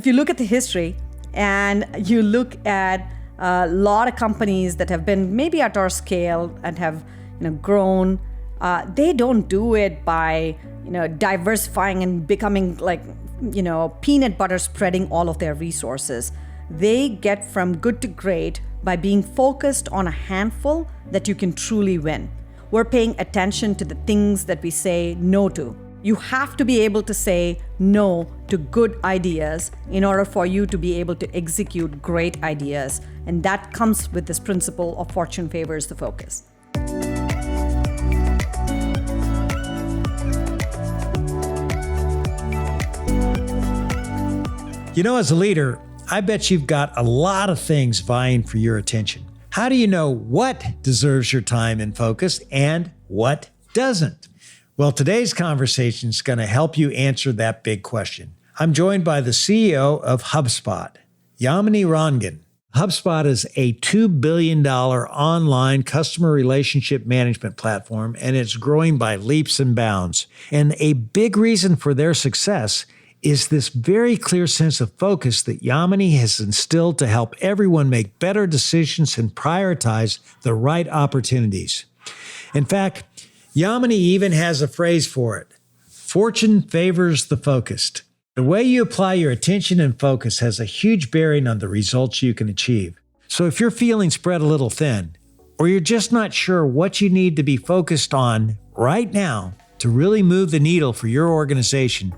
If you look at the history and you look at a lot of companies that have been maybe at our scale and have grown, they don't do it by diversifying and becoming like peanut butter spreading all of their resources. They get from good to great by being focused on a handful that you can truly win. We're paying attention to the things that we say no to. You have to be able to say no to good ideas in order for you to be able to execute great ideas. And that comes with this principle of fortune favors the focus. As a leader, I bet you've got a lot of things vying for your attention. How do you know what deserves your time and focus and what doesn't? Well, today's conversation is going to help you answer that big question. I'm joined by the CEO of HubSpot, Yamini Rangan. HubSpot is a $2 billion online customer relationship management platform, and it's growing by leaps and bounds. And a big reason for their success is this very clear sense of focus that Yamini has instilled to help everyone make better decisions and prioritize the right opportunities. In fact, Yamini even has a phrase for it. Fortune favors the focused. The way you apply your attention and focus has a huge bearing on the results you can achieve. So if you're feeling spread a little thin, or you're just not sure what you need to be focused on right now to really move the needle for your organization,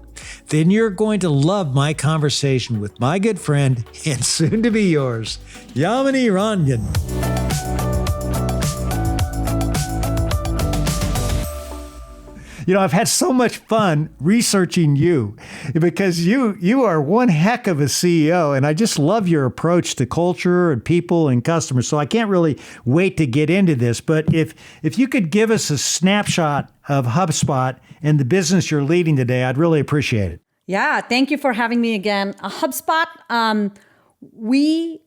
then you're going to love my conversation with my good friend and soon to be yours, Yamini Rangan. I've had so much fun researching you because you are one heck of a CEO, and I just love your approach to culture and people and customers. So I can't really wait to get into this. But if you could give us a snapshot of HubSpot and the business you're leading today, I'd really appreciate it. Yeah, thank you for having me again. HubSpot, we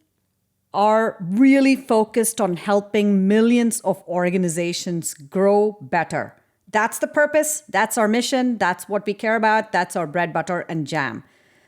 are really focused on helping millions of organizations grow better. That's the purpose. That's our mission. That's what we care about. That's our bread, butter, and jam.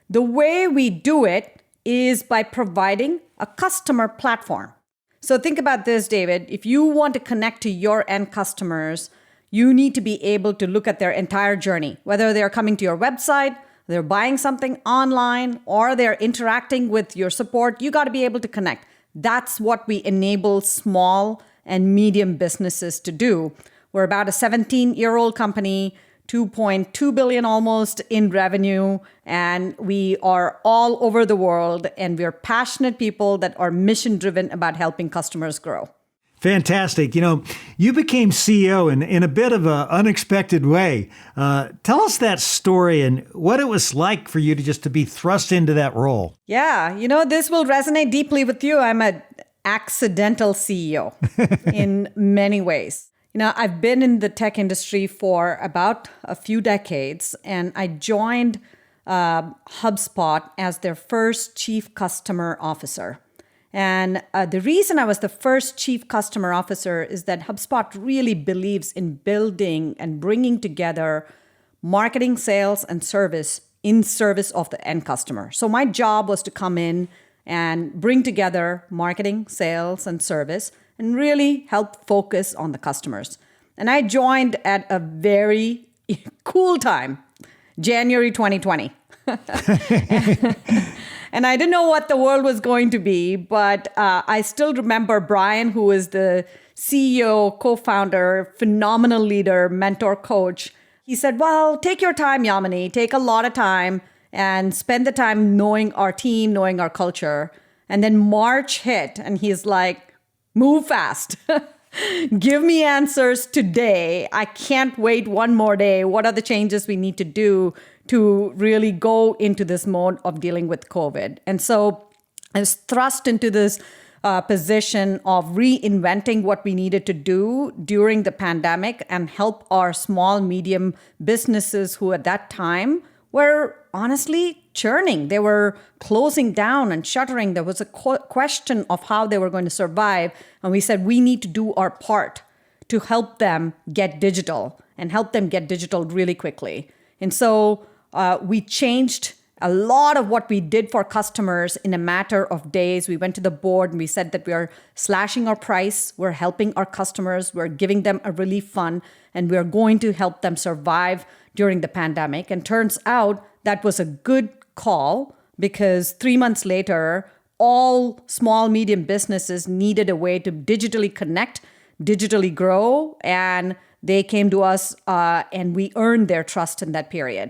The way we do it is by providing a customer platform. So think about this, David. If you want to connect to your end customers, you need to be able to look at their entire journey, whether they're coming to your website, they're buying something online, or they're interacting with your support. You got to be able to connect. That's what we enable small and medium businesses to do. We're about a 17-year-old company, 2.2 billion almost in revenue, and we are all over the world, and we're passionate people that are mission-driven about helping customers grow. Fantastic. You became CEO in a bit of an unexpected way. Tell us that story and what it was like for you to be thrust into that role. Yeah, this will resonate deeply with you. I'm an accidental CEO in many ways. I've been in the tech industry for about a few decades, and I joined HubSpot as their first chief customer officer. And the reason I was the first chief customer officer is that HubSpot really believes in building and bringing together marketing, sales, and service in service of the end customer. So my job was to come in and bring together marketing, sales, and service and really help focus on the customers. And I joined at a very cool time, January 2020. And I didn't know what the world was going to be, but I still remember Brian, who is the CEO, co-founder, phenomenal leader, mentor, coach. He said, well, take your time, Yamini, take a lot of time and spend the time knowing our team, knowing our culture. And then March hit and he's like, move fast. Give me answers today. I can't wait one more day. What are the changes we need to do to really go into this mode of dealing with COVID? And so I was thrust into this position of reinventing what we needed to do during the pandemic and help our small, medium businesses who at that time were honestly churning. They were closing down and shuttering. There was a question of how they were going to survive. And we said, we need to do our part to help them get digital and help them get digital really quickly. And so we changed a lot of what we did for customers in a matter of days. We went to the board and we said that we are slashing our price, we're helping our customers, we're giving them a relief fund, and we're going to help them survive during the pandemic. And turns out that was a good call because 3 months later, all small, medium businesses needed a way to digitally connect, digitally grow, and they came to us and we earned their trust in that period.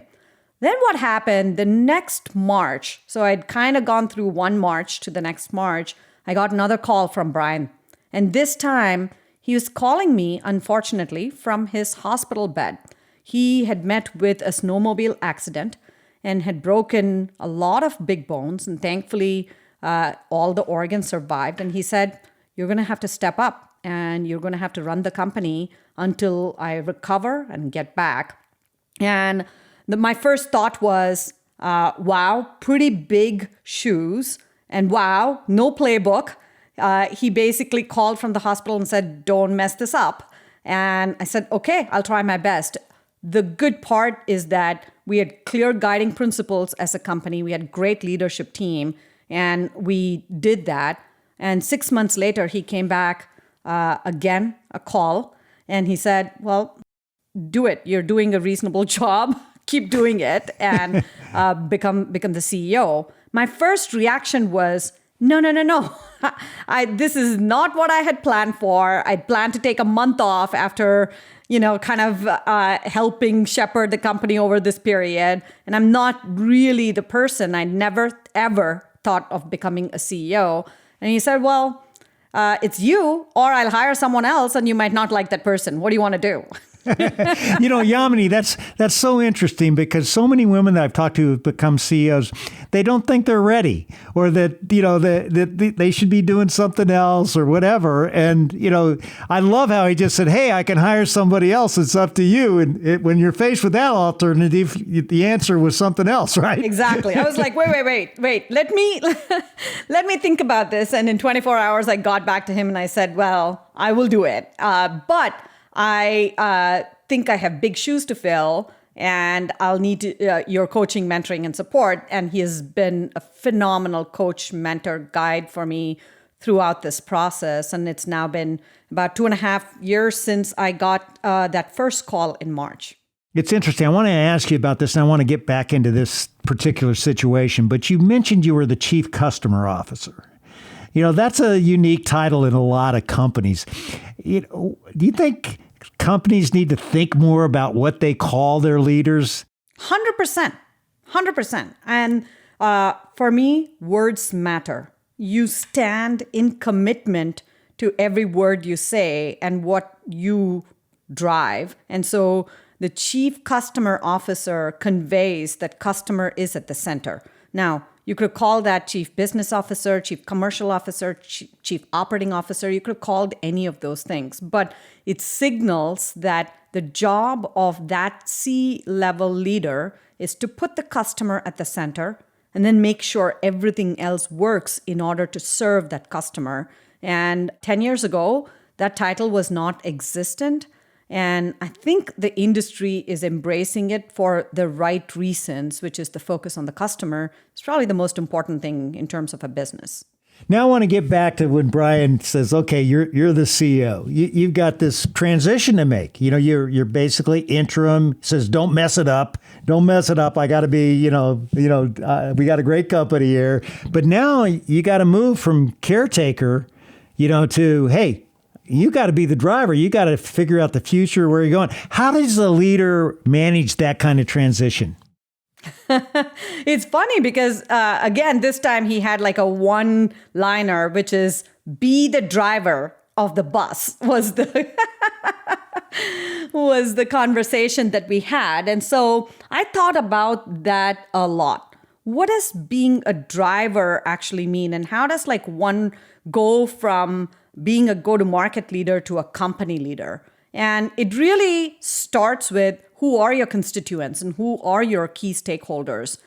Then what happened the next March, so I'd kind of gone through one March to the next March, I got another call from Brian. And this time he was calling me, unfortunately, from his hospital bed. He had met with a snowmobile accident and had broken a lot of big bones. And thankfully, all the organs survived. And he said, you're going to have to step up and you're going to have to run the company until I recover and get back. And my first thought was, wow, pretty big shoes. And wow, no playbook. He basically called from the hospital and said, don't mess this up. And I said, okay, I'll try my best. The good part is that we had clear guiding principles as a company. We had a great leadership team, and we did that. And 6 months later, he came back again, a call, and he said, well, do it. You're doing a reasonable job. Keep doing it and become the CEO. My first reaction was, no. This is not what I had planned for. I planned to take a month off after, kind of helping shepherd the company over this period. And I'm not really the person. I never, ever thought of becoming a CEO. And he said, well, it's you, or I'll hire someone else and you might not like that person. What do you want to do? Yamini, that's so interesting because so many women that I've talked to have become CEOs, they don't think they're ready or that, that they should be doing something else or whatever. And, I love how he just said, hey, I can hire somebody else. It's up to you. And when you're faced with that alternative, the answer was something else, right? Exactly. I was like, wait. Let me think about this. And in 24 hours, I got back to him and I said, well, I will do it. But I think I have big shoes to fill and I'll need your coaching, mentoring, and support. And he has been a phenomenal coach, mentor, guide for me throughout this process. And it's now been about 2.5 years since I got that first call in March. It's interesting. I want to ask you about this, and I want to get back into this particular situation. But you mentioned you were the Chief Customer Officer. That's a unique title in a lot of companies. Do you think companies need to think more about what they call their leaders? 100%. And for me, words matter. You stand in commitment to every word you say and what you drive. And so the Chief Customer Officer conveys that customer is at the center. Now, you could call that Chief Business Officer, Chief Commercial Officer, Chief Operating Officer. You could have called any of those things. But it signals that the job of that C-level leader is to put the customer at the center and then make sure everything else works in order to serve that customer. And 10 years ago, that title was not existent. And I think the industry is embracing it for the right reasons, which is the focus on the customer. It's probably the most important thing in terms of a business. Now I want to get back to when Brian says, okay, you're the CEO. You've got this transition to make. You're basically interim. Says, don't mess it up. I got to be, we got a great company here. But now you got to move from caretaker, to, hey, you got to be the driver. You got to figure out the future, where you're going. How does a leader manage that kind of transition? It's funny because, again, this time he had like a one-liner, which is be the driver of the bus was the was the conversation that we had. And so I thought about that a lot. What does being a driver actually mean? And how does one go from being a go-to-market leader to a company leader? And it really starts with who are your constituents and who are your key stakeholders.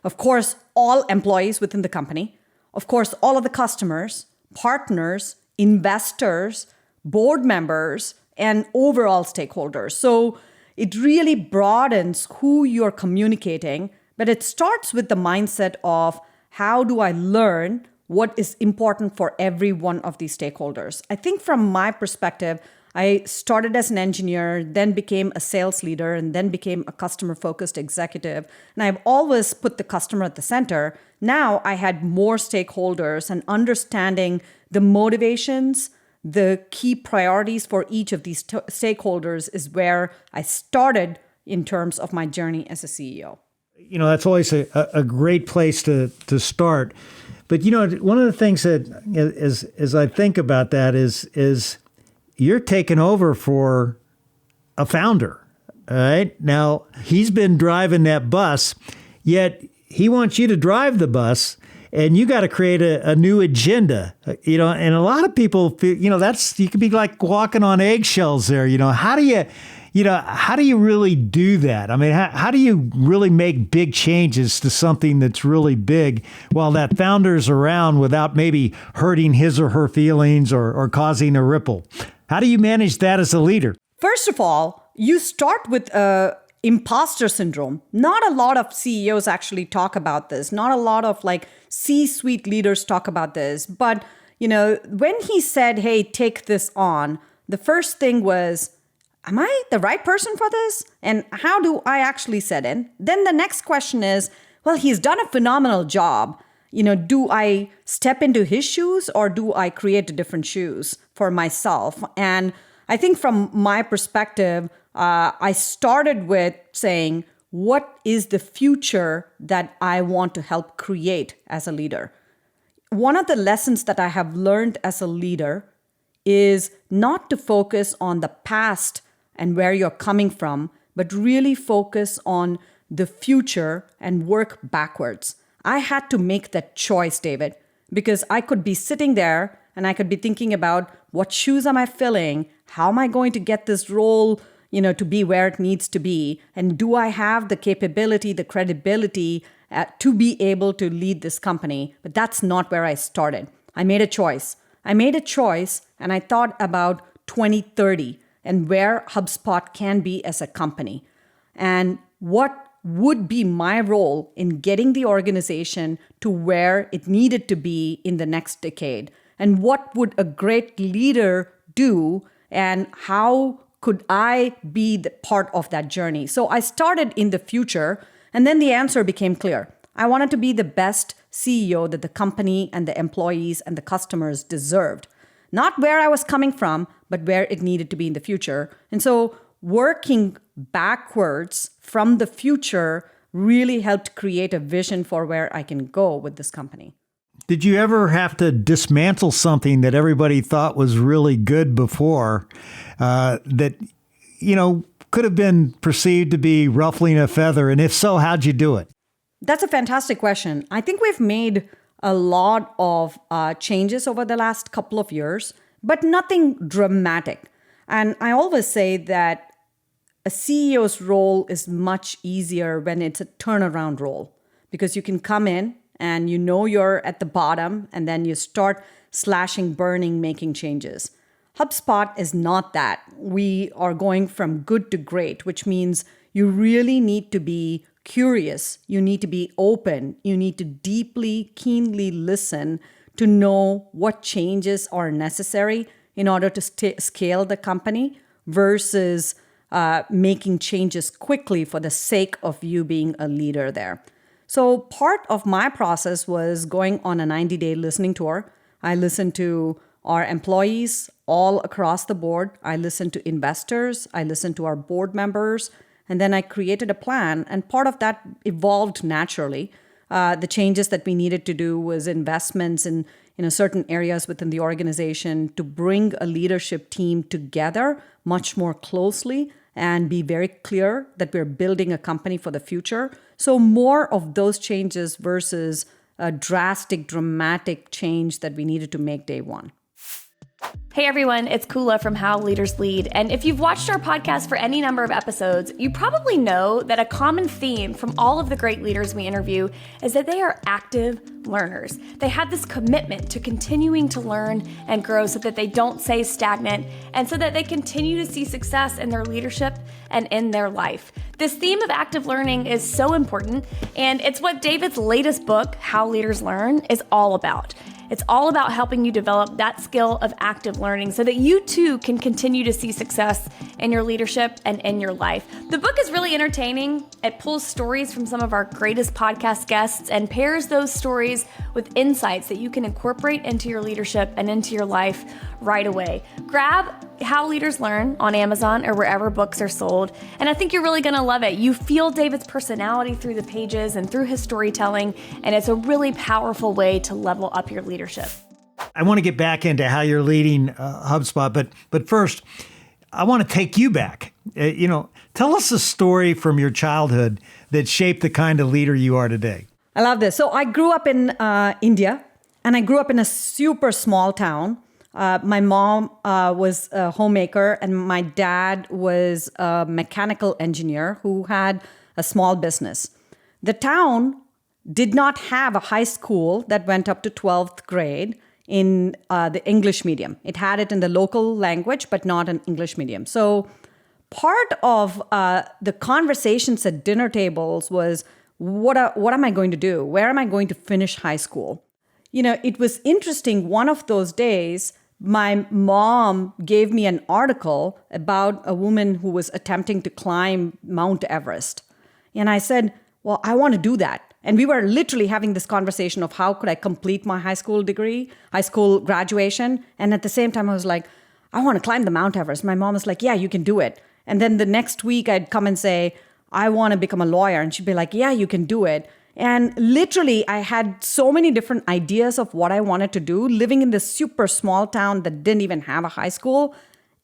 Of course, all employees within the company. Of course, all of the customers, partners, investors, board members, and overall stakeholders. So it really broadens who you're communicating But it starts with the mindset of how do I learn what is important for every one of these stakeholders. I think from my perspective, I started as an engineer, then became a sales leader, and then became a customer-focused executive. And I've always put the customer at the center. Now I had more stakeholders, and understanding the motivations, the key priorities for each of these stakeholders is where I started in terms of my journey as a CEO. That's always a great place to start. But, one of the things that, as I think about that is you're taking over for a founder, all right? Now, he's been driving that bus, yet he wants you to drive the bus, and you got to create a new agenda, and a lot of people feel, you could be like walking on eggshells there. How do you really do that? I mean, how do you really make big changes to something that's really big while that founder's around without maybe hurting his or her feelings or causing a ripple? How do you manage that as a leader? First of all, you start with imposter syndrome. Not a lot of CEOs actually talk about this. Not a lot of C-suite leaders talk about this. But, when he said, hey, take this on, the first thing was, am I the right person for this? And how do I actually set in? Then the next question is, well, he's done a phenomenal job. Do I step into his shoes or do I create different shoes for myself? And I think from my perspective, I started with saying, what is the future that I want to help create as a leader? One of the lessons that I have learned as a leader is not to focus on the past and where you're coming from, but really focus on the future and work backwards. I had to make that choice, David, because I could be sitting there and I could be thinking about what shoes am I filling? How am I going to get this role, to be where it needs to be? And do I have the capability, the credibility to be able to lead this company? But that's not where I started. I made a choice. And I thought about 2030 and where HubSpot can be as a company. And what would be my role in getting the organization to where it needed to be in the next decade? And what would a great leader do? And how could I be the part of that journey? So I started in the future, and then the answer became clear. I wanted to be the best CEO that the company and the employees and the customers deserved. Not where I was coming from, but where it needed to be in the future. And so working backwards from the future really helped create a vision for where I can go with this company. Did you ever have to dismantle something that everybody thought was really good before that, could have been perceived to be ruffling a feather? And if so, how'd you do it? That's a fantastic question. I think we've made a lot of changes over the last couple of years, but nothing dramatic. And I always say that a CEO's role is much easier when it's a turnaround role, because you can come in and you're at the bottom and then you start slashing, burning, making changes. HubSpot is not that. We are going from good to great, which means you really need to be curious. You need to be open. You need to deeply, keenly listen to know what changes are necessary in order to scale the company versus making changes quickly for the sake of you being a leader there. So part of my process was going on a 90-day listening tour. I listened to our employees all across the board. I listened to investors. I listened to our board members. And then I created a plan. And part of that evolved naturally. The changes that we needed to do was investments in certain areas within the organization to bring a leadership team together much more closely and be very clear that we're building a company for the future. So more of those changes versus a drastic, dramatic change that we needed to make day one. Hey everyone, it's Kula from How Leaders Lead. And if you've watched our podcast for any number of episodes, you probably know that a common theme from all of the great leaders we interview is that they are active learners. They have this commitment to continuing to learn and grow so that they don't stay stagnant and so that they continue to see success in their leadership and in their life. This theme of active learning is so important, and it's what David's latest book, How Leaders Learn, is all about. It's all about helping you develop that skill of active learning so that you too can continue to see success in your leadership and in your life. The book is really entertaining. It pulls stories from some of our greatest podcast guests and pairs those stories with insights that you can incorporate into your leadership and into your life right away. Grab How Leaders Learn on Amazon or wherever books are sold, and I think you're really going to love it. You feel David's personality through the pages and through his storytelling, and it's a really powerful way to level up your leadership. I want to get back into how you're leading HubSpot, but first, I want to take you back. Tell us a story from your childhood that shaped the kind of leader you are today. I love this. So I grew up in India, and I grew up in a super small town. My mom was a homemaker, and my dad was a mechanical engineer who had a small business. The town did not have a high school that went up to 12th grade in the English medium. It had it in the local language, but not an English medium. So part of the conversations at dinner tables was, what am I going to do? Where am I going to finish high school? It was interesting. One of those days, my mom gave me an article about a woman who was attempting to climb Mount Everest. And I said, well, I want to do that. And we were literally having this conversation of how could I complete my high school graduation. And at the same time, I was like, I want to climb the Mount Everest. My mom was like, yeah, you can do it. And then the next week I'd come and say, I want to become a lawyer. And she'd be like, yeah, you can do it. And literally, I had so many different ideas of what I wanted to do, living in this super small town that didn't even have a high school.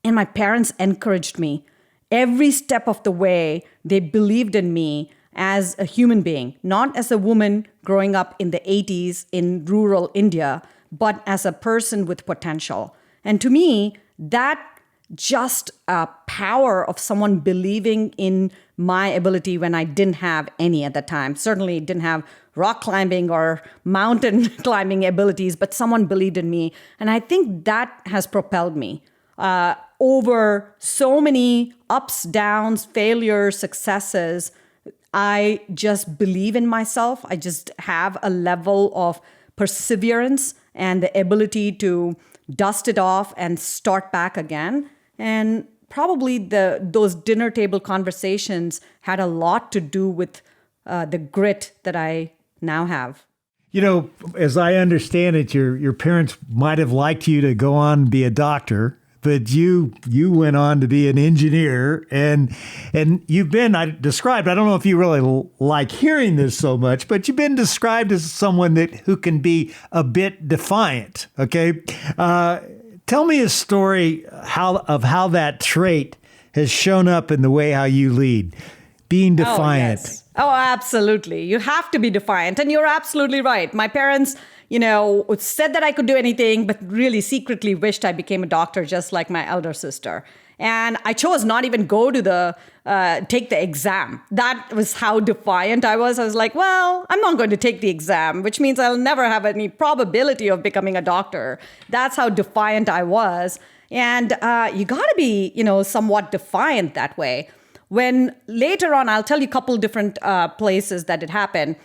And my parents encouraged me. Every step of the way, they believed in me as a human being, not as a woman growing up in the 80s in rural India, but as a person with potential. And to me, that just power of someone believing in my ability when I didn't have any at the time. Certainly didn't have rock climbing or mountain climbing abilities, but someone believed in me. And I think that has propelled me over so many ups, downs, failures, successes. I just believe in myself. I just have a level of perseverance and the ability to dust it off and start back again. And probably those dinner table conversations had a lot to do with the grit that I now have. As I understand it, your parents might have liked you to go on and be a doctor, but you went on to be an engineer, and you've been described. I don't know if you really like hearing this so much, but you've been described as someone who can be a bit defiant. Okay. Tell me a story of how that trait has shown up in the way how you lead, being defiant. Oh, yes. Oh, absolutely. You have to be defiant. And you're absolutely right. My parents, said that I could do anything, but really secretly wished I became a doctor just like my elder sister. And I chose not even go to take the exam. That was how defiant I was. I was like, well, I'm not going to take the exam, which means I'll never have any probability of becoming a doctor. That's how defiant I was. And you got to be, somewhat defiant that way. When later on, I'll tell you a couple different places that it happened.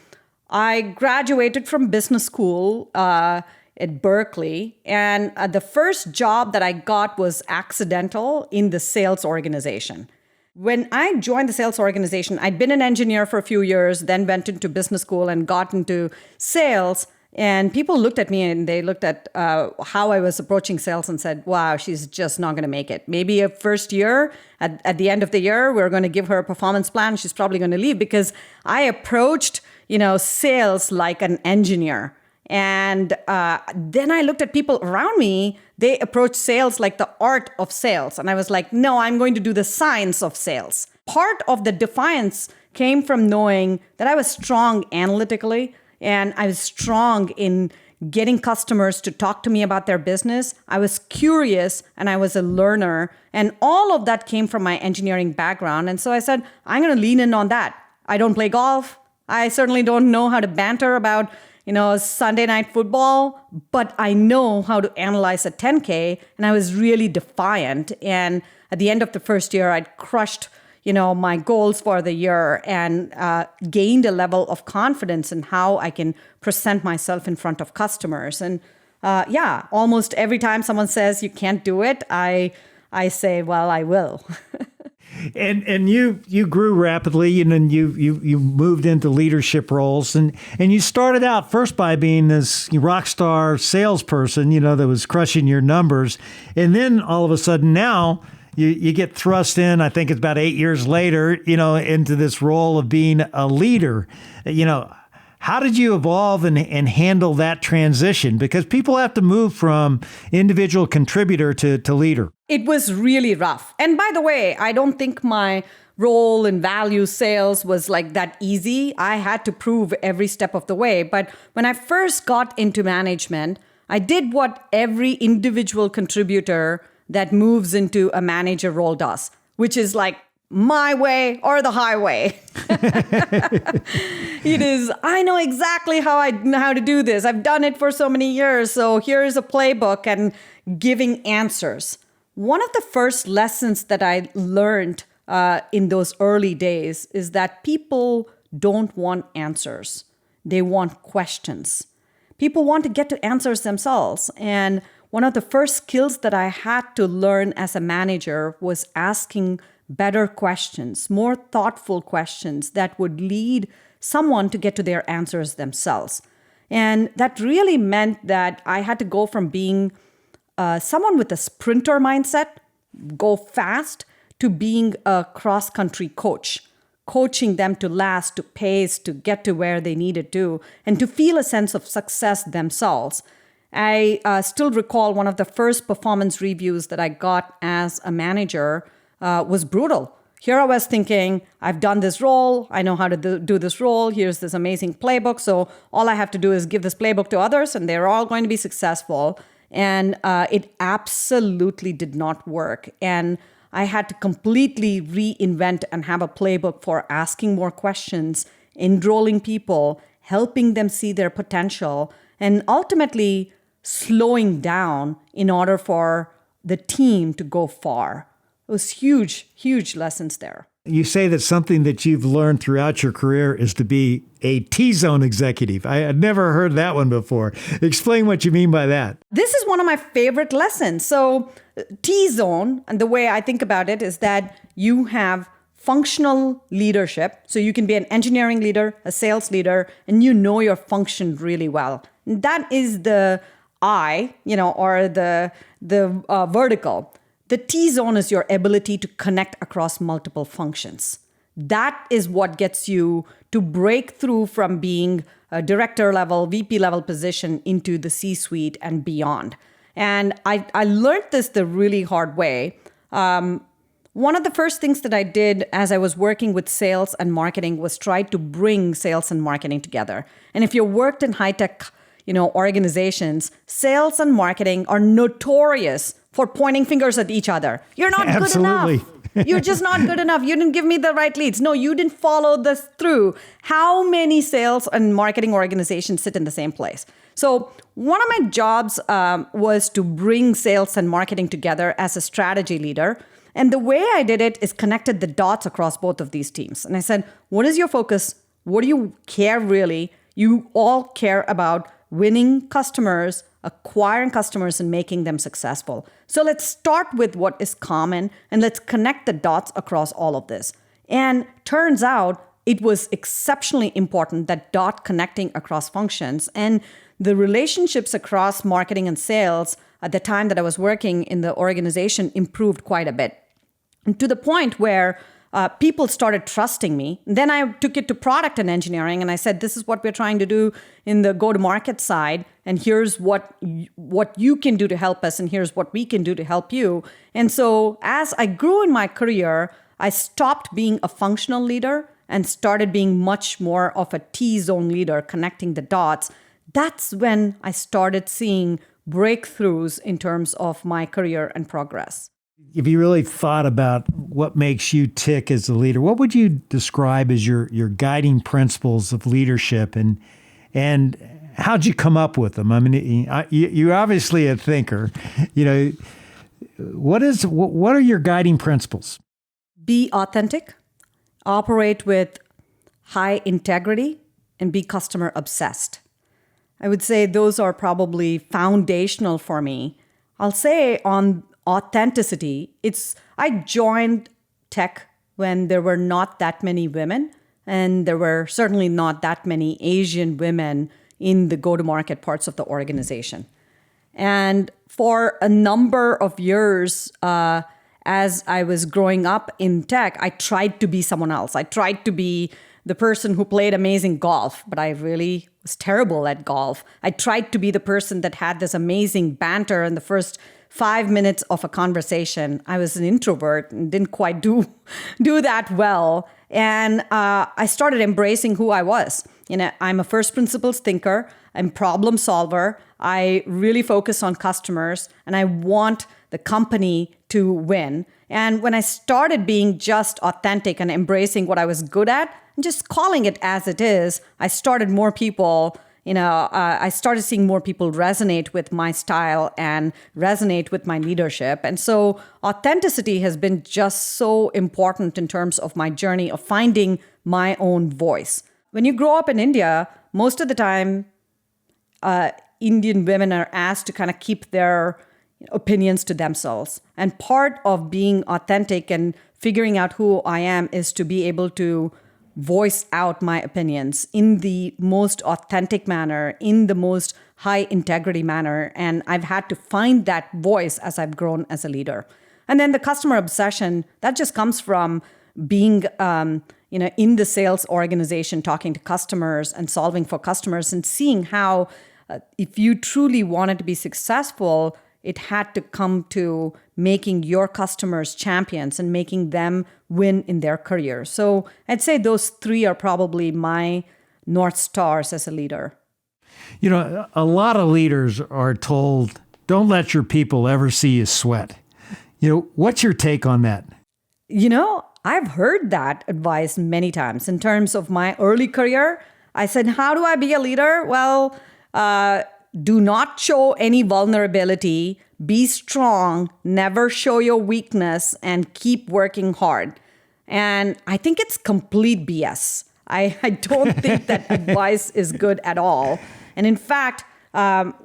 I graduated from business school at Berkeley. And the first job that I got was accidental in the sales organization. When I joined the sales organization, I'd been an engineer for a few years, then went into business school and got into sales. And people looked at me and they looked at how I was approaching sales and said, wow, she's just not going to make it. Maybe a first year, at the end of the year, we're going to give her a performance plan. She's probably going to leave because I approached, sales like an engineer. And then I looked at people around me. They approached sales like the art of sales. And I was like, no, I'm going to do the science of sales. Part of the defiance came from knowing that I was strong analytically and I was strong in getting customers to talk to me about their business. I was curious and I was a learner. And all of that came from my engineering background. And so I said, I'm going to lean in on that. I don't play golf. I certainly don't know how to banter about, Sunday night football, but I know how to analyze a 10K. And I was really defiant. And at the end of the first year, I'd crushed my goals for the year and gained a level of confidence in how I can present myself in front of customers. And almost every time someone says you can't do it, I say, well, I will. And you grew rapidly, and you moved into leadership roles, and you started out first by being this rock star salesperson, that was crushing your numbers, and then all of a sudden now you get thrust in. I think it's about 8 years later, into this role of being a leader. How did you evolve and handle that transition? Because people have to move from individual contributor to leader. It was really rough. And by the way, I don't think my role in value sales was like that easy. I had to prove every step of the way. But when I first got into management, I did what every individual contributor that moves into a manager role does, which is like my way or the highway. It is, I know exactly how to do this. I've done it for so many years. So here's a playbook and giving answers. One of the first lessons that I learned in those early days is that people don't want answers. They want questions. People want to get to answers themselves. And one of the first skills that I had to learn as a manager was asking better questions, more thoughtful questions that would lead someone to get to their answers themselves. And that really meant that I had to go from being someone with a sprinter mindset, go fast, to being a cross-country coach, coaching them to last, to pace, to get to where they needed to, and to feel a sense of success themselves. I still recall one of the first performance reviews that I got as a manager was brutal. Here I was thinking, I've done this role, I know how to do this role, here's this amazing playbook, so all I have to do is give this playbook to others and they're all going to be successful. And it absolutely did not work. And I had to completely reinvent and have a playbook for asking more questions, enrolling people, helping them see their potential, and ultimately slowing down in order for the team to go far. It was huge, huge lessons there. You say that something that you've learned throughout your career is to be a Tzone executive. I had never heard that one before. Explain what you mean by that. This is one of my favorite lessons. So Tzone, and the way I think about it is that you have functional leadership. So you can be an engineering leader, a sales leader, and you know your function really well. And that is the I, or the vertical. The Tzone is your ability to connect across multiple functions. That is what gets you to break through from being a director level, VP level position into the C-suite and beyond. And I learned this the really hard way. One of the first things that I did as I was working with sales and marketing was try to bring sales and marketing together. And if you worked in high-tech, organizations, sales and marketing are notorious for pointing fingers at each other. You're not good enough. You're just not good enough. You didn't give me the right leads. No, you didn't follow this through. How many sales and marketing organizations sit in the same place? So one of my jobs was to bring sales and marketing together as a strategy leader. And the way I did it is connected the dots across both of these teams. And I said, what is your focus? What do you care really? You all care about winning customers, acquiring customers, and making them successful. So let's start with what is common and let's connect the dots across all of this. And turns out it was exceptionally important, that dot connecting across functions. And the relationships across marketing and sales at the time that I was working in the organization improved quite a bit. And to the point where people started trusting me. Then I took it to product and engineering, and I said, this is what we're trying to do in the go-to-market side, and here's what you can do to help us, and here's what we can do to help you. And so as I grew in my career, I stopped being a functional leader and started being much more of a Tzone leader, connecting the dots. That's when I started seeing breakthroughs in terms of my career and progress. If you really thought about what makes you tick as a leader, what would you describe as your guiding principles of leadership, and how'd you come up with them? I mean, you're obviously a thinker. What are your guiding principles? Be authentic, operate with high integrity, and be customer obsessed. I would say those are probably foundational for me. I'll say on authenticity, I joined tech when there were not that many women, and there were certainly not that many Asian women in the go-to-market parts of the organization. And for a number of years, as I was growing up in tech, I tried to be someone else. I tried to be the person who played amazing golf, but I really was terrible at golf. I tried to be the person that had this amazing banter in the first 5 minutes of a conversation. I was an introvert and didn't quite do that well. And I started embracing who I was. I'm a first principles thinker. I'm problem solver. I really focus on customers, and I want the company to win. And when I started being just authentic and embracing what I was good at and just calling it as it is, I started I started seeing more people resonate with my style and resonate with my leadership. And so authenticity has been just so important in terms of my journey of finding my own voice. When you grow up in India, most of the time, Indian women are asked to kind of keep their opinions to themselves. And part of being authentic and figuring out who I am is to be able to voice out my opinions in the most authentic manner, in the most high integrity manner. And I've had to find that voice as I've grown as a leader. And then the customer obsession, that just comes from being in the sales organization, talking to customers and solving for customers and seeing how if you truly wanted to be successful, it had to come to making your customers champions and making them win in their career. So I'd say those three are probably my North Stars as a leader. A lot of leaders are told, don't let your people ever see you sweat. What's your take on that? I've heard that advice many times. In terms of my early career, I said, how do I be a leader? Well, do not show any vulnerability, be strong, never show your weakness, and keep working hard. And I think it's complete BS. I don't think that advice is good at all. And in fact,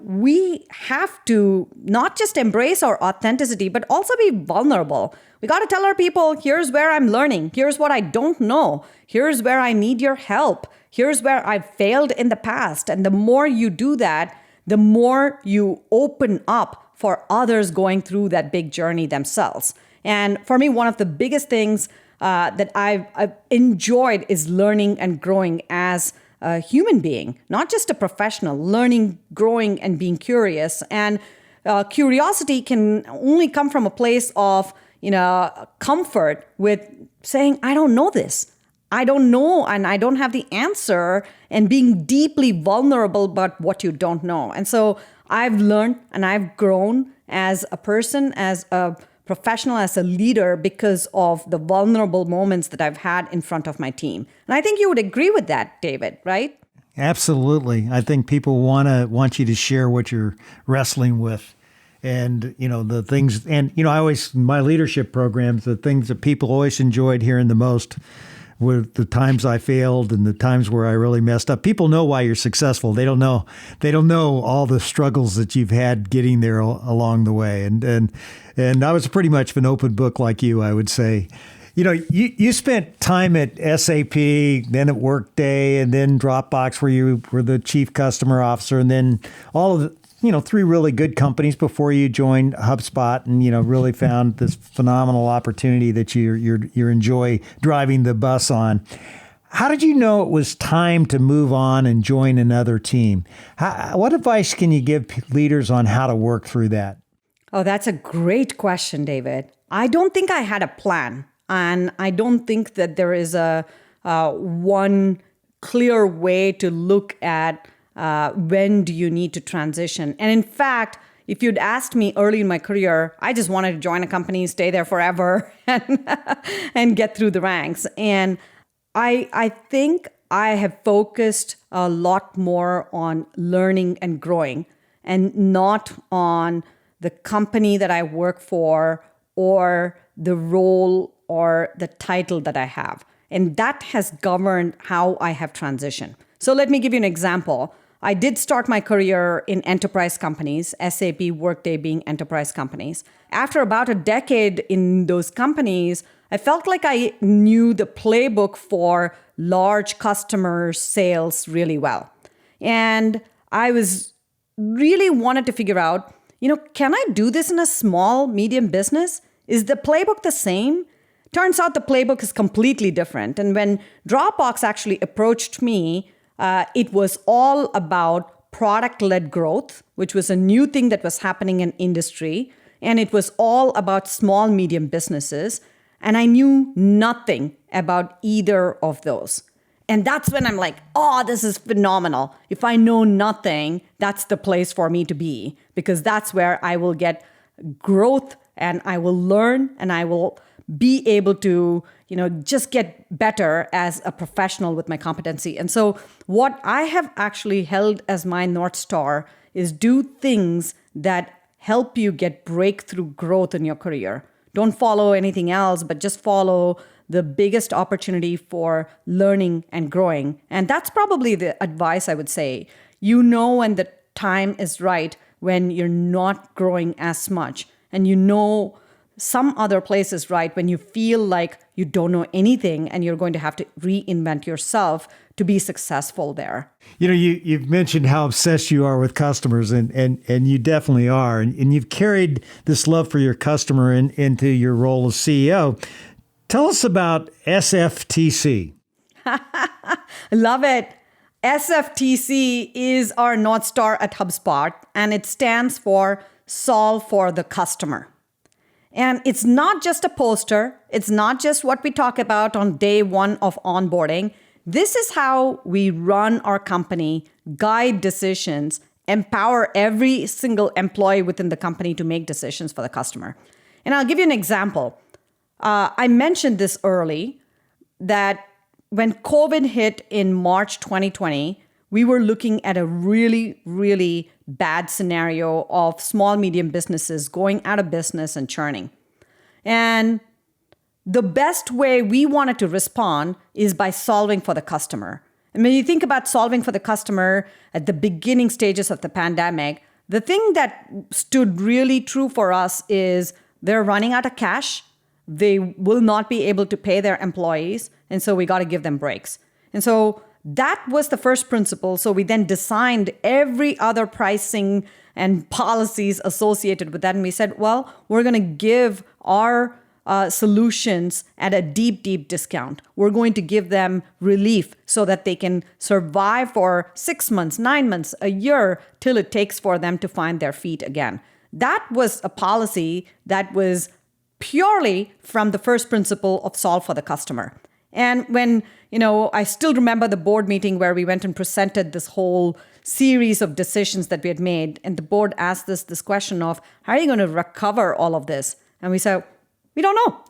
we have to not just embrace our authenticity, but also be vulnerable. We got to tell our people, here's where I'm learning. Here's what I don't know. Here's where I need your help. Here's where I've failed in the past. And the more you do that, the more you open up for others going through that big journey themselves. And for me, one of the biggest things that I've enjoyed is learning and growing as a human being, not just a professional, learning, growing, and being curious. And curiosity can only come from a place of comfort with saying, I don't know this. I don't know, and I don't have the answer, and being deeply vulnerable about what you don't know. And so I've learned and I've grown as a person, as a professional, as a leader because of the vulnerable moments that I've had in front of my team. And I think you would agree with that, David, right? Absolutely. I think people want you to share what you're wrestling with. And, the things, and, I always, in my leadership programs, the things that people always enjoyed hearing the most were the times I failed and the times where I really messed up. People know why you're successful. They don't know all the struggles that you've had getting there along the way. And I was pretty much an open book like you, I would say. You spent time at SAP, then at Workday, and then Dropbox, where you were the chief customer officer, and then all of the, 3 really good companies before you joined HubSpot and, really found this phenomenal opportunity that you enjoy driving the bus on. How did you know it was time to move on and join another team? What advice can you give leaders on how to work through that? Oh, that's a great question, David. I don't think I had a plan. And I don't think that there is a one clear way to look at when do you need to transition? And in fact, if you'd asked me early in my career, I just wanted to join a company, stay there forever, and get through the ranks. And I think I have focused a lot more on learning and growing and not on the company that I work for or the role or the title that I have. And that has governed how I have transitioned. So let me give you an example. I did start my career in enterprise companies, SAP, Workday being enterprise companies. After about a decade in those companies, I felt like I knew the playbook for large customer sales really well. And I was really wanted to figure out, can I do this in a small, medium business? Is the playbook the same? Turns out the playbook is completely different. And when Dropbox actually approached me, it was all about product-led growth, which was a new thing that was happening in industry. And it was all about small, medium businesses. And I knew nothing about either of those. And that's when I'm like, oh, this is phenomenal. If I know nothing, that's the place for me to be, because that's where I will get growth and I will learn and I will be able to, just get better as a professional with my competency. And so what I have actually held as my North Star is do things that help you get breakthrough growth in your career. Don't follow anything else, but just follow the biggest opportunity for learning and growing. And that's probably the advice I would say. When the time is right, when you're not growing as much, and some other place is right when you feel like you don't know anything and you're going to have to reinvent yourself to be successful there. You've mentioned how obsessed you are with customers, and you definitely are. And you've carried this love for your customer into your role as CEO. Tell us about SFTC. Love it. SFTC is our North Star at HubSpot, and it stands for Solve for the Customer. And it's not just a poster. It's not just what we talk about on day one of onboarding. This is how we run our company, guide decisions, empower every single employee within the company to make decisions for the customer. And I'll give you an example. I mentioned this early, that when COVID hit in March 2020, we were looking at a really, really bad scenario of small, medium businesses going out of business and churning. And the best way we wanted to respond is by solving for the customer. And when you think about solving for the customer at the beginning stages of the pandemic, the thing that stood really true for us is they're running out of cash. They will not be able to pay their employees. And so we got to give them breaks. And so that was the first principle. So we then designed every other pricing and policies associated with that. And we said, well, we're going to give our solutions at a deep, deep discount. We're going to give them relief so that they can survive for 6 months, 9 months, a year, till it takes for them to find their feet again. That was a policy that was purely from the first principle of solve for the customer. And when, I still remember the board meeting where we went and presented this whole series of decisions that we had made. And the board asked us this question of, how are you going to recover all of this? And we said, we don't know.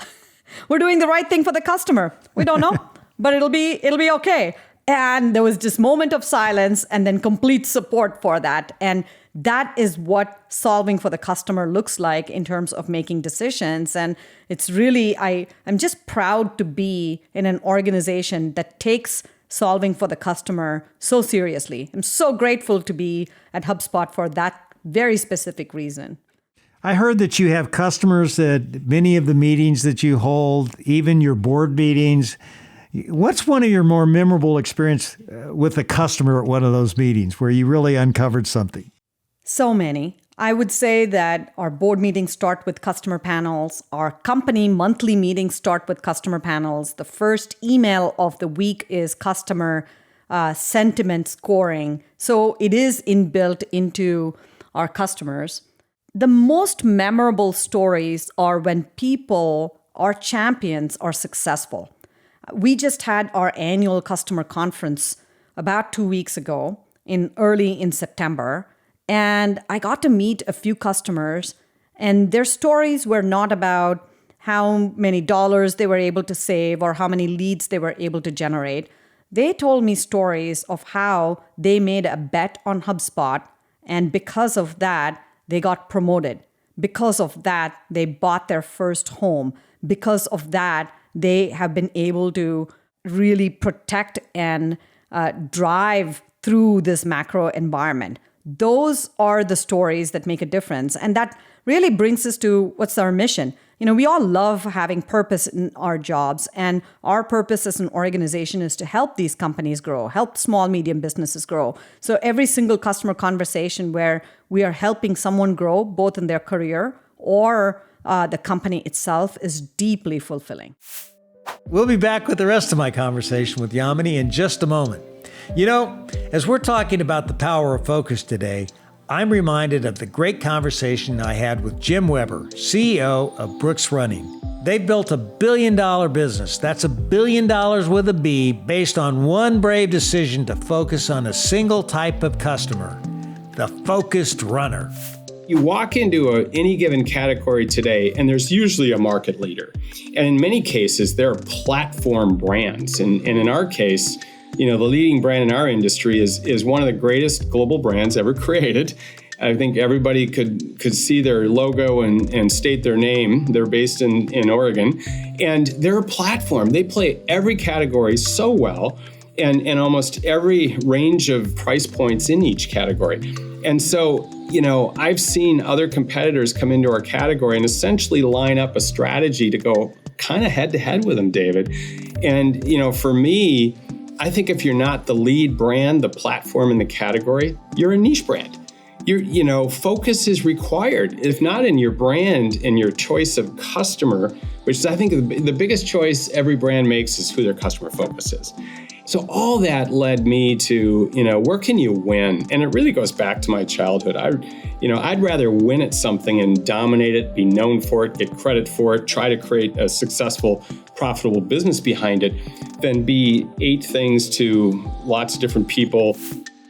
We're doing the right thing for the customer. We don't know, but it'll be okay. And there was this moment of silence and then complete support for that. And that is what solving for the customer looks like in terms of making decisions. And it's really, I'm just proud to be in an organization that takes solving for the customer so seriously. I'm so grateful to be at HubSpot for that very specific reason. I heard that you have customers at many of the meetings that you hold, even your board meetings. What's one of your more memorable experience with a customer at one of those meetings where you really uncovered something? So many. I would say that our board meetings start with customer panels. Our company monthly meetings start with customer panels. The first email of the week is customer sentiment scoring. So it is inbuilt into our customers. The most memorable stories are when people, our champions, are successful. We just had our annual customer conference about 2 weeks ago. early in September, and I got to meet a few customers, and their stories were not about how many dollars they were able to save or how many leads they were able to generate. They told me stories of how they made a bet on HubSpot, and because of that, they got promoted. Because of that, they bought their first home. Because of that, they have been able to really protect and drive through this macro environment. Those are the stories that make a difference. And that really brings us to what's our mission. We all love having purpose in our jobs, and our purpose as an organization is to help these companies grow, help small, medium businesses grow. So every single customer conversation where we are helping someone grow, both in their career or the company itself, is deeply fulfilling. We'll be back with the rest of my conversation with Yamini in just a moment. As we're talking about the power of focus today, I'm reminded of the great conversation I had with Jim Weber, CEO of Brooks Running. They built $1 billion business. That's $1 billion with a B, based on one brave decision to focus on a single type of customer, the focused runner. You walk into any given category today, and there's usually a market leader. And in many cases, there are platform brands. And in our case, the leading brand in our industry is one of the greatest global brands ever created. I think everybody could see their logo and state their name. They're based in Oregon. And they're a platform. They play every category so well, and almost every range of price points in each category. And so, I've seen other competitors come into our category and essentially line up a strategy to go kind of head to head with them, David. And, for me, I think if you're not the lead brand, the platform in the category, you're a niche brand. Focus is required, if not in your brand and your choice of customer, which is, I think, the biggest choice every brand makes is who their customer focus is. So all that led me to, where can you win? And it really goes back to my childhood. I'd rather win at something and dominate it, be known for it, get credit for it, try to create a successful, profitable business behind it, than be 8 things to lots of different people.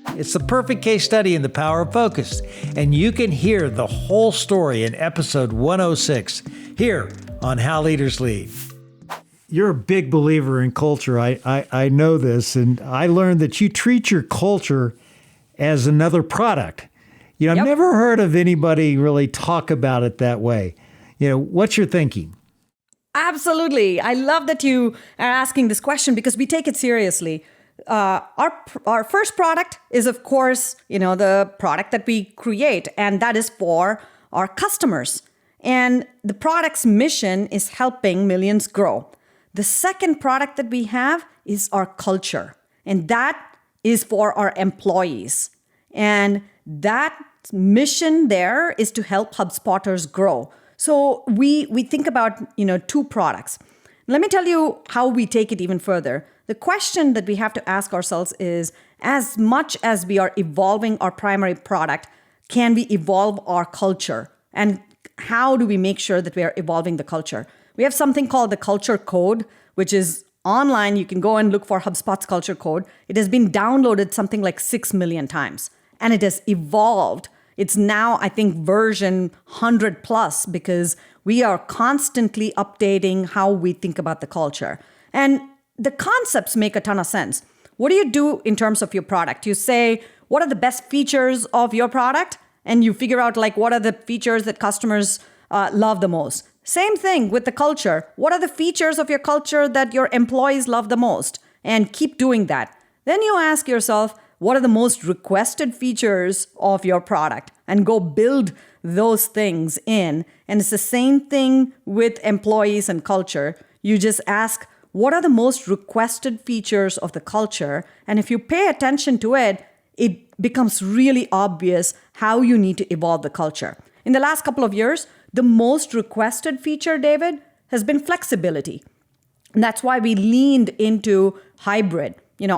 It's the perfect case study in the power of focus, and you can hear the whole story in episode 106 here on How Leaders Lead. You're a big believer in culture. I know this, and I learned that you treat your culture as another product. I've never heard of anybody really talk about it that way. What's your thinking? Absolutely. I love that you are asking this question because we take it seriously. Our first product is, of course, the product that we create, and that is for our customers. And the product's mission is helping millions grow. The second product that we have is our culture, and that is for our employees. And that mission there is to help HubSpotters grow. So we think about, 2 products. Let me tell you how we take it even further. The question that we have to ask ourselves is, as much as we are evolving our primary product, can we evolve our culture? And how do we make sure that we are evolving the culture? We have something called the Culture Code, which is online. You can go and look for HubSpot's Culture Code. It has been downloaded something like 6 million times, and it has evolved. It's now, I think, version 100 plus, because we are constantly updating how we think about the culture. And the concepts make a ton of sense. What do you do in terms of your product? You say, what are the best features of your product? And you figure out what are the features that customers love the most. Same thing with the culture. What are the features of your culture that your employees love the most? And keep doing that. Then you ask yourself, what are the most requested features of your product? And go build those things in. And it's the same thing with employees and culture. You just ask, what are the most requested features of the culture? And if you pay attention to it, it becomes really obvious how you need to evolve the culture. In the last couple of years, the most requested feature, David, has been flexibility. And that's why we leaned into hybrid.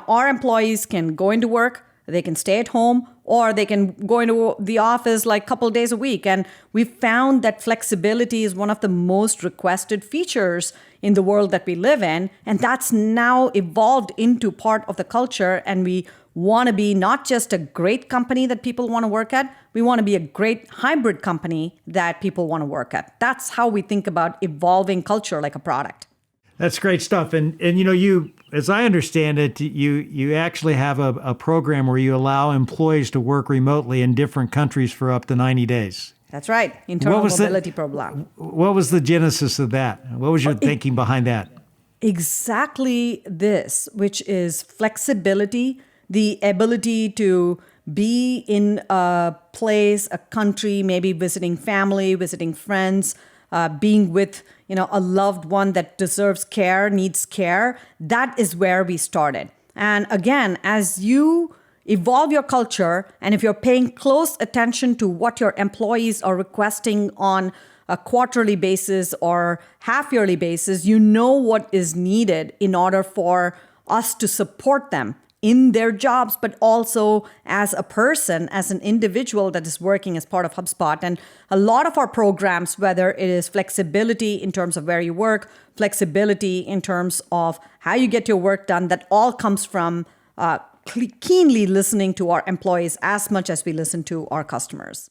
Our employees can go into work, they can stay at home, or they can go into the office a couple days a week. And we found that flexibility is one of the most requested features in the world that we live in. And that's now evolved into part of the culture. And we want to be not just a great company that people want to work at, we want to be a great hybrid company that people want to work at. That's how we think about evolving culture like a product. That's great stuff. And you, as I understand it, you actually have a program where you allow employees to work remotely in different countries for up to 90 days. That's right. Internal mobility program. What was the genesis of that? What was your thinking behind that? Exactly this, which is flexibility, the ability to be in a place, a country, maybe visiting family, visiting friends, being with a loved one that deserves care, needs care. That is where we started. And again, as you evolve your culture, and if you're paying close attention to what your employees are requesting on a quarterly basis or half-yearly basis, you know what is needed in order for us to support them in their jobs, but also as a person, as an individual that is working as part of HubSpot. And a lot of our programs, whether it is flexibility in terms of where you work, flexibility in terms of how you get your work done, that all comes from keenly listening to our employees as much as we listen to our customers.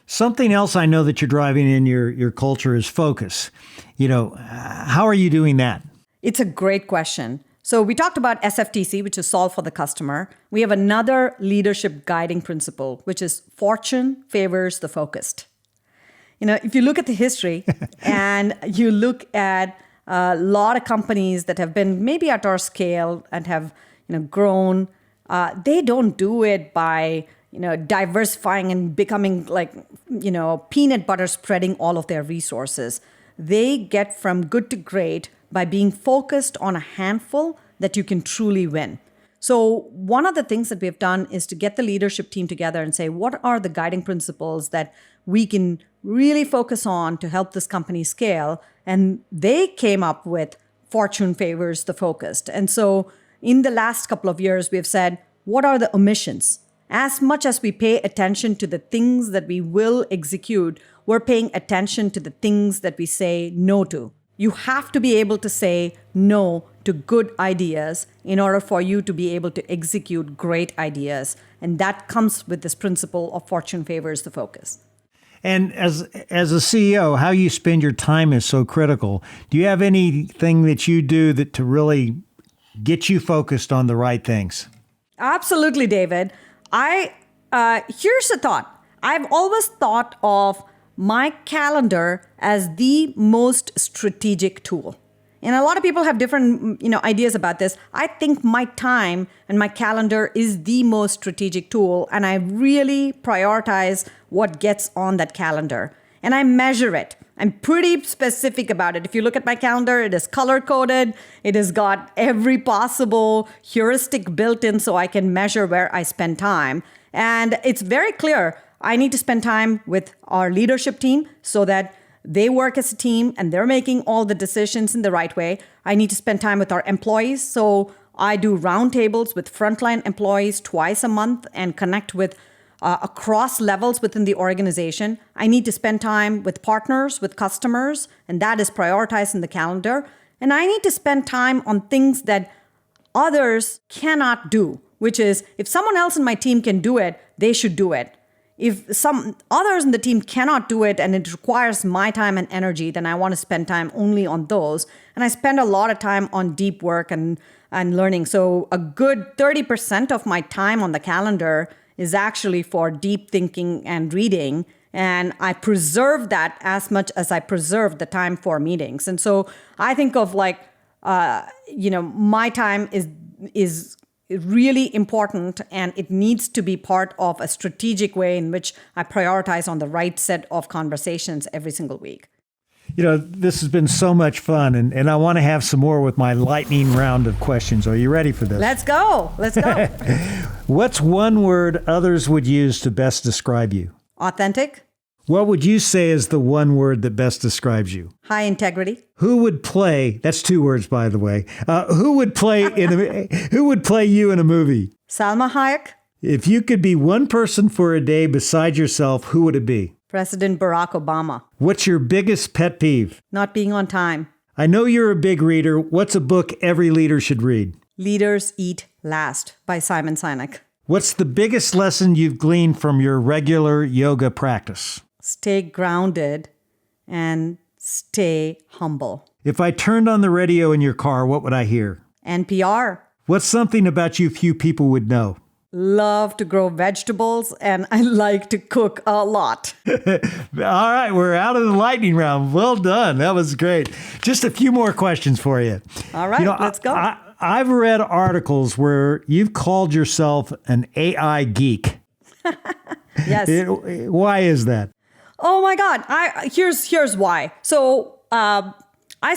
Something else I know that you're driving in your culture is focus. How are you doing that? It's a great question. So we talked about SFTC, which is solve for the customer. We have another leadership guiding principle, which is fortune favors the focused. If you look at the history and you look at a lot of companies that have been maybe at our scale and have grown, they don't do it by diversifying and becoming peanut butter spreading all of their resources. They get from good to great by being focused on a handful that you can truly win. So one of the things that we have done is to get the leadership team together and say, what are the guiding principles that we can really focus on to help this company scale? And they came up with fortune favors the focused. And so in the last couple of years, we have said, what are the omissions? As much as we pay attention to the things that we will execute, we're paying attention to the things that we say no to. You have to be able to say no to good ideas in order for you to be able to execute great ideas. And that comes with this principle of fortune favors the focus. And as a CEO, how you spend your time is so critical. Do you have anything that you do to really get you focused on the right things? Absolutely, David. Here's a thought. I've always thought of my calendar as the most strategic tool. And a lot of people have different, ideas about this. I think my time and my calendar is the most strategic tool, and I really prioritize what gets on that calendar. And I measure it. I'm pretty specific about it. If you look at my calendar, it is color-coded. It has got every possible heuristic built in so I can measure where I spend time. And it's very clear. I need to spend time with our leadership team so that they work as a team and they're making all the decisions in the right way. I need to spend time with our employees. So I do roundtables with frontline employees twice a month and connect with across levels within the organization. I need to spend time with partners, with customers, and that is prioritized in the calendar. And I need to spend time on things that others cannot do, which is if someone else in my team can do it, they should do it. If some others in the team cannot do it and it requires my time and energy, then I want to spend time only on those. And I spend a lot of time on deep work and learning. So a good 30% of my time on the calendar is actually for deep thinking and reading. And I preserve that as much as I preserve the time for meetings. And so I think of my time is really important, and it needs to be part of a strategic way in which I prioritize on the right set of conversations every single week. This has been so much fun, and I want to have some more with my lightning round of questions. Are you ready for this? Let's go. What's one word others would use to best describe you? Authentic. What would you say is the one word that best describes you? High integrity. Who would play? That's 2 words, by the way. Who would play you in a movie? Salma Hayek. If you could be one person for a day beside yourself, who would it be? President Barack Obama. What's your biggest pet peeve? Not being on time. I know you're a big reader. What's a book every leader should read? Leaders Eat Last by Simon Sinek. What's the biggest lesson you've gleaned from your regular yoga practice? Stay grounded and stay humble. If I turned on the radio in your car, what would I hear? NPR. What's something about you few people would know? Love to grow vegetables, and I like to cook a lot. All right, we're out of the lightning round. Well done. That was great. Just a few more questions for you. All right, let's go. I've read articles where you've called yourself an AI geek. Yes. Why is that? Oh my God. Here's why. So I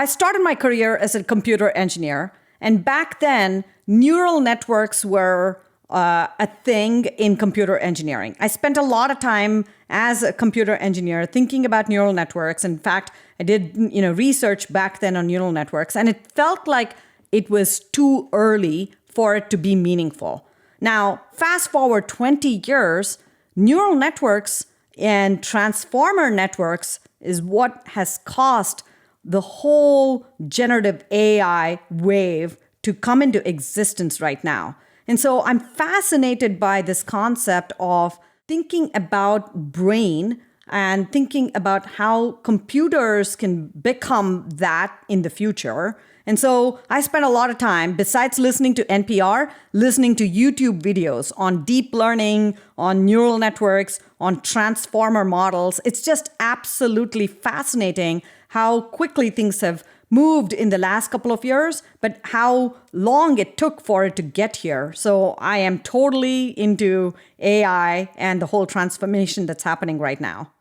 started my career as a computer engineer, and back then neural networks were a thing in computer engineering. I spent a lot of time as a computer engineer thinking about neural networks. In fact, I did research back then on neural networks, and it felt like it was too early for it to be meaningful. Now, fast forward 20 years, neural networks and transformer networks is what has caused the whole generative AI wave to come into existence right now. And so I'm fascinated by this concept of thinking about brain and thinking about how computers can become that in the future. And so I spent a lot of time, besides listening to NPR, listening to YouTube videos on deep learning, on neural networks, on transformer models. It's just absolutely fascinating how quickly things have moved in the last couple of years, but how long it took for it to get here. So I am totally into AI and the whole transformation that's happening right now.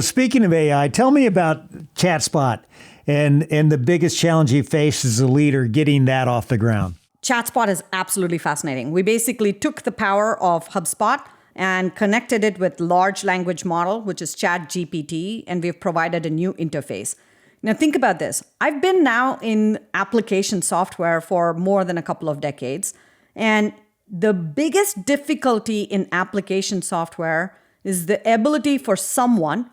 Speaking of AI, tell me about ChatSpot and the biggest challenge you face as a leader getting that off the ground. ChatSpot is absolutely fascinating. We basically took the power of HubSpot and connected it with large language model, which is ChatGPT, and we've provided a new interface. Now think about this. I've been now in application software for more than a couple of decades, and the biggest difficulty in application software is the ability for someone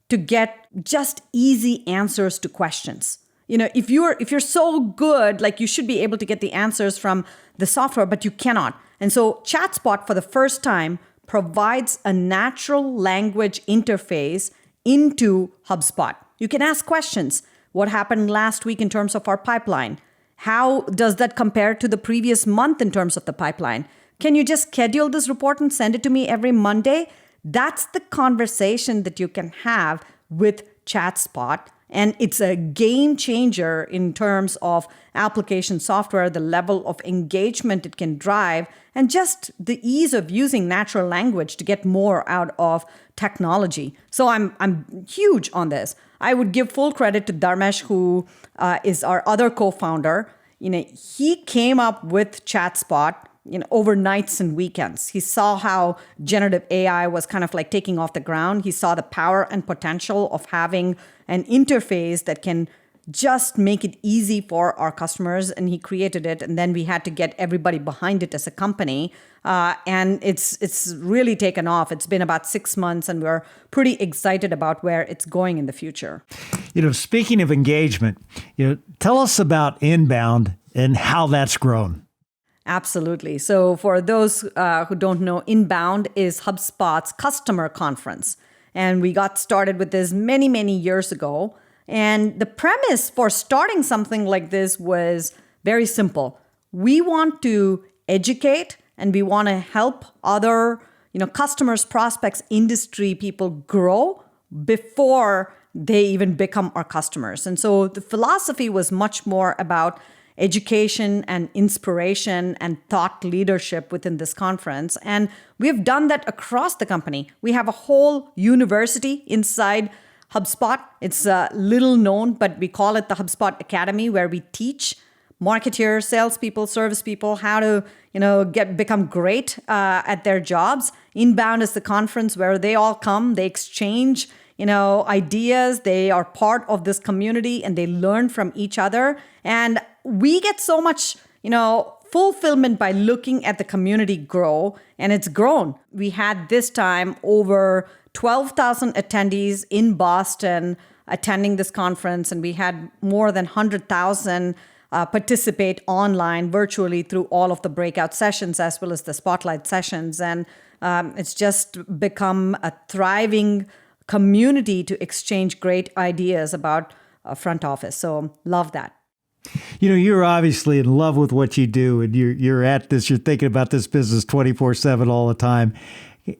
to get just easy answers to questions. If you're so good, like you should be able to get the answers from the software, but you cannot. And so ChatSpot for the first time provides a natural language interface into HubSpot. You can ask questions. What happened last week in terms of our pipeline? How does that compare to the previous month in terms of the pipeline? Can you just schedule this report and send it to me every Monday? That's the conversation that you can have with ChatSpot. And it's a game changer in terms of application software, the level of engagement it can drive, and just the ease of using natural language to get more out of technology. So I'm huge on this. I would give full credit to Dharmesh, who is our other co-founder. He came up with ChatSpot over nights and weekends. He saw how generative AI was kind of like taking off the ground. He saw the power and potential of having an interface that can just make it easy for our customers, and he created it. And then we had to get everybody behind it as a company. And it's really taken off. It's been about 6 months, and we're pretty excited about where it's going in the future. Speaking of engagement, tell us about Inbound and how that's grown. Absolutely. So for those who don't know, Inbound is HubSpot's customer conference. And we got started with this many, many years ago. And the premise for starting something like this was very simple. We want to educate and we want to help other, customers, prospects, industry people grow before they even become our customers. And so the philosophy was much more about education and inspiration and thought leadership within this conference. And we've done that across the company. We have a whole university inside HubSpot. It's little known, but we call it the HubSpot Academy, where we teach marketers, salespeople, service people how to, become great at their jobs. Inbound is the conference where they all come, they exchange, ideas. They are part of this community and they learn from each other. And we get so much, fulfillment by looking at the community grow, and it's grown. We had this time over 12,000 attendees in Boston attending this conference, and we had more than 100,000 participate online virtually through all of the breakout sessions as well as the spotlight sessions. And it's just become a thriving community to exchange great ideas about front office. So love that. You're obviously in love with what you do, and you're at this, you're thinking about this business 24/7 all the time.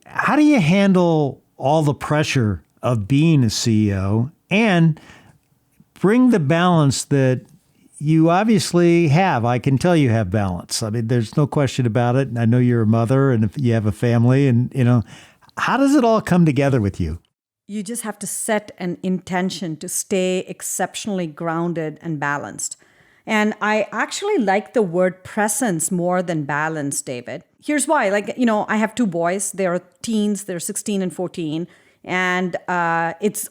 How do you handle all the pressure of being a CEO and bring the balance that you obviously have? I can tell you have balance. I mean, there's no question about it. I know you're a mother and you have a family, and how does it all come together with you? You just have to set an intention to stay exceptionally grounded and balanced. And I actually like the word presence more than balance, David. Here's why. I have two boys. They're teens. They're 16 and 14. And it's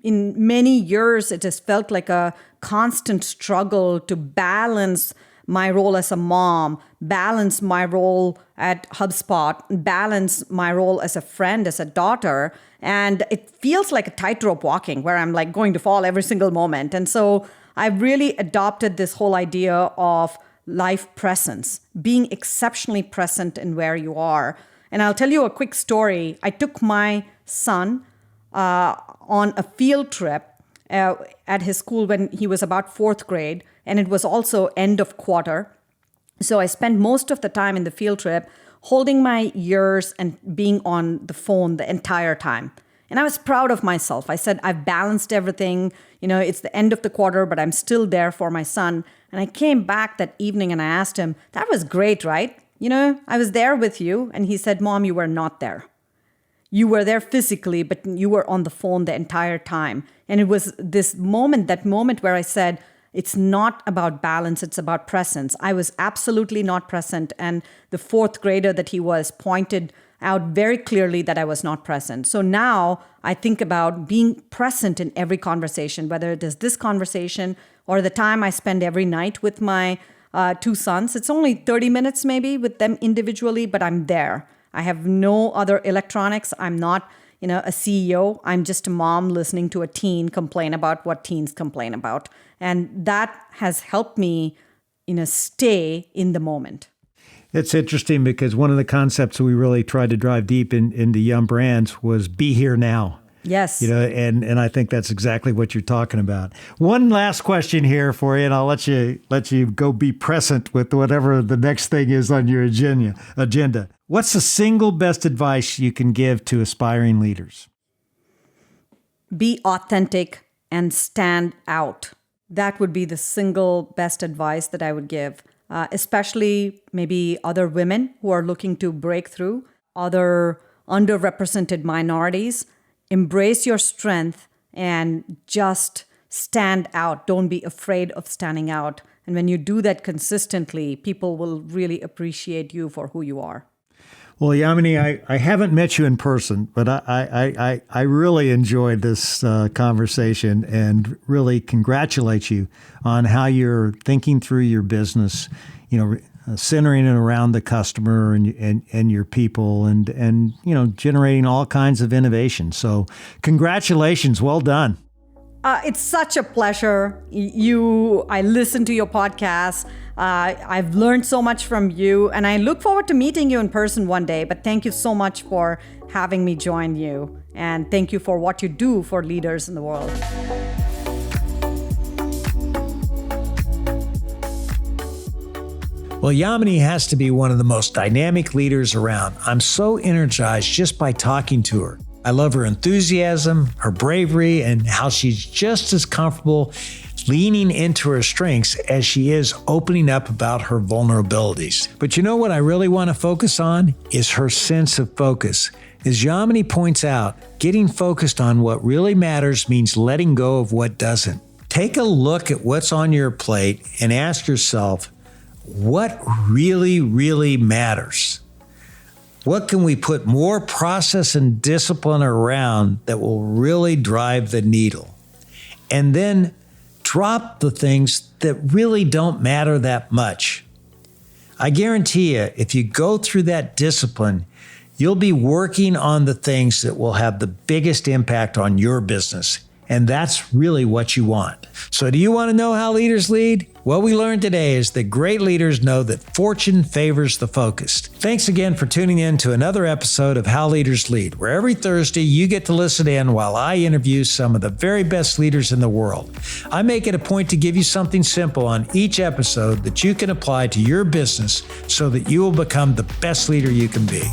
in many years, it has felt like a constant struggle to balance my role as a mom, balance my role at HubSpot, balance my role as a friend, as a daughter. And it feels like a tightrope walking where I'm like going to fall every single moment. And so I've really adopted this whole idea of life presence, being exceptionally present in where you are. And I'll tell you a quick story. I took my son on a field trip at his school when he was about fourth grade, and it was also end of quarter. So I spent most of the time in the field trip holding my ears and being on the phone the entire time. And I was proud of myself. I said, I've balanced everything. It's the end of the quarter, but I'm still there for my son. And I came back that evening and I asked him, that was great, right? I was there with you. And he said, Mom, you were not there. You were there physically, but you were on the phone the entire time. And it was that moment where I said, it's not about balance, it's about presence. I was absolutely not present. And the fourth grader that he was pointed out very clearly that I was not present. So now I think about being present in every conversation, whether it is this conversation or the time I spend every night with my two sons. It's only 30 minutes maybe with them individually, but I'm there. I have no other electronics. I'm not, a CEO. I'm just a mom listening to a teen complain about what teens complain about. And that has helped me, stay in the moment. It's interesting because one of the concepts we really tried to drive deep into Yum Brands was be here now. Yes. And I think that's exactly what you're talking about. One last question here for you, and I'll let you go be present with whatever the next thing is on your agenda. What's the single best advice you can give to aspiring leaders? Be authentic and stand out. That would be the single best advice that I would give, especially maybe other women who are looking to break through, other underrepresented minorities. Embrace your strength and just stand out. Don't be afraid of standing out. And when you do that consistently, people will really appreciate you for who you are. Well, Yamini, I haven't met you in person, but I really enjoyed this conversation and really congratulate you on how you're thinking through your business, centering it around the customer and your people and generating all kinds of innovation. So congratulations. Well done. It's such a pleasure. I listen to your podcast. I've learned so much from you, and I look forward to meeting you in person one day. But thank you so much for having me join you. And thank you for what you do for leaders in the world. Well, Yamini has to be one of the most dynamic leaders around. I'm so energized just by talking to her. I love her enthusiasm, her bravery, and how she's just as comfortable leaning into her strengths as she is opening up about her vulnerabilities. But you know what I really want to focus on is her sense of focus. As Yamini points out, getting focused on what really matters means letting go of what doesn't. Take a look at what's on your plate and ask yourself, what really, really matters? What can we put more process and discipline around that will really drive the needle? And then drop the things that really don't matter that much. I guarantee you, if you go through that discipline, you'll be working on the things that will have the biggest impact on your business. And that's really what you want. So do you want to know how leaders lead? What we learned today is that great leaders know that fortune favors the focused. Thanks again for tuning in to another episode of How Leaders Lead, where every Thursday you get to listen in while I interview some of the very best leaders in the world. I make it a point to give you something simple on each episode that you can apply to your business so that you will become the best leader you can be.